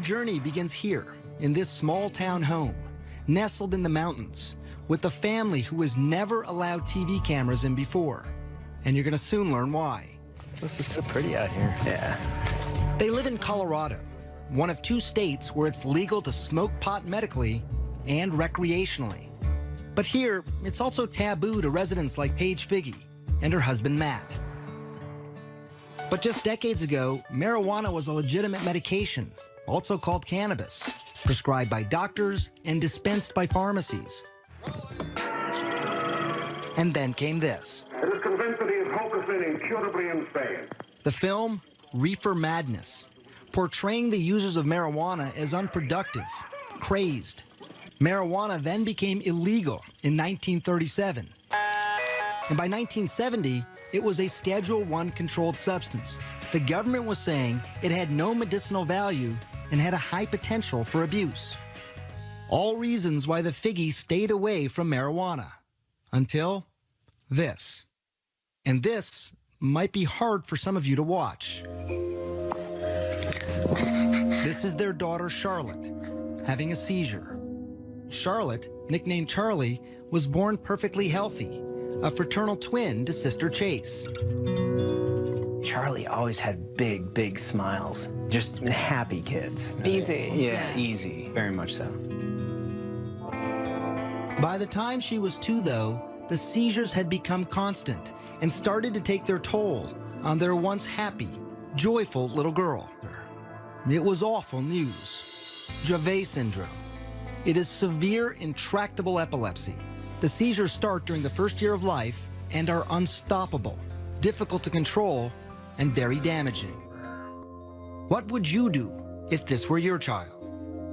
journey begins here, in this small-town home, nestled in the mountains, with a family who has never allowed TV cameras in before. And you're going to soon learn why. This is so pretty out here. Yeah. They live in Colorado, one of 2 states where it's legal to smoke pot medically and recreationally. But here, it's also taboo to residents like Paige Figge and her husband, Matt. But just decades ago, marijuana was a legitimate medication, also called cannabis, prescribed by doctors and dispensed by pharmacies. And then came this. It is convinced that he is hopelessly and incurably insane. The film, Reefer Madness, portraying the users of marijuana as unproductive, crazed. Marijuana then became illegal in 1937. And by 1970, it was a Schedule I controlled substance. The government was saying it had no medicinal value and had a high potential for abuse. All reasons why the Figges stayed away from marijuana. Until this. And this might be hard for some of you to watch. This is their daughter, Charlotte, having a seizure. Charlotte, nicknamed Charlie, was born perfectly healthy, a fraternal twin to sister Chase. Charlie always had big, big smiles. Just happy kids. Easy. Yeah, easy. Very much so. By the time she was 2, though, the seizures had become constant and started to take their toll on their once happy, joyful little girl. It was awful news. Dravet syndrome. It is severe, intractable epilepsy. The seizures start during the first year of life and are unstoppable, difficult to control, and very damaging. What would you do if this were your child?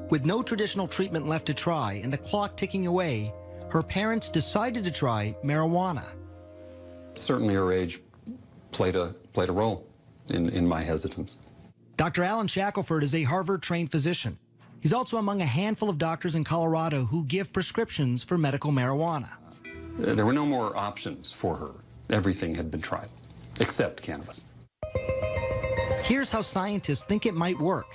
With no traditional treatment left to try and the clock ticking away, her parents decided to try marijuana. Certainly her age played a role in my hesitance. Dr. Alan Shackelford is a Harvard-trained physician. He's also among a handful of doctors in Colorado who give prescriptions for medical marijuana. There were no more options for her. Everything had been tried, except cannabis. Here's how scientists think it might work.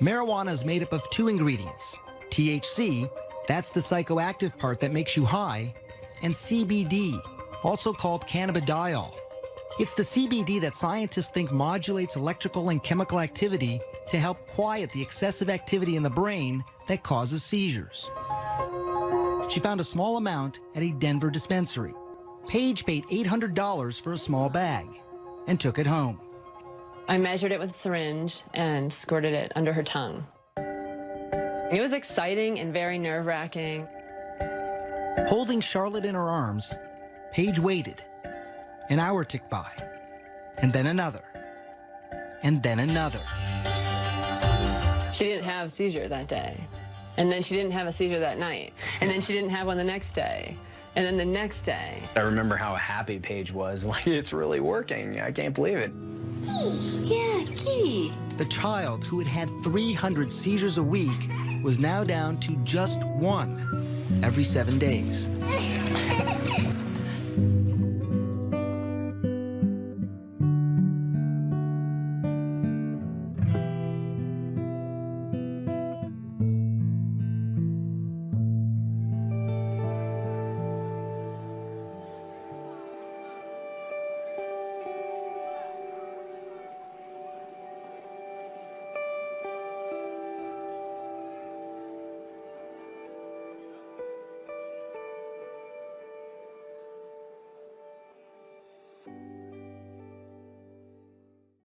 Marijuana is made up of 2 ingredients. THC, that's the psychoactive part that makes you high, and CBD, also called cannabidiol. It's the CBD that scientists think modulates electrical and chemical activity to help quiet the excessive activity in the brain that causes seizures. She found a small amount at a Denver dispensary. Paige paid $800 for a small bag and took it home. I measured it with a syringe and squirted it under her tongue. It was exciting and very nerve-wracking. Holding Charlotte in her arms, Paige waited. An hour ticked by, and then another, and then another. She didn't have a seizure that day. And then she didn't have a seizure that night. And then she didn't have one the next day. And then the next day. I remember how happy Paige was. Like, it's really working. I can't believe it. Yeah, kitty. The child who had had 300 seizures a week was now down to just 1 every 7 days.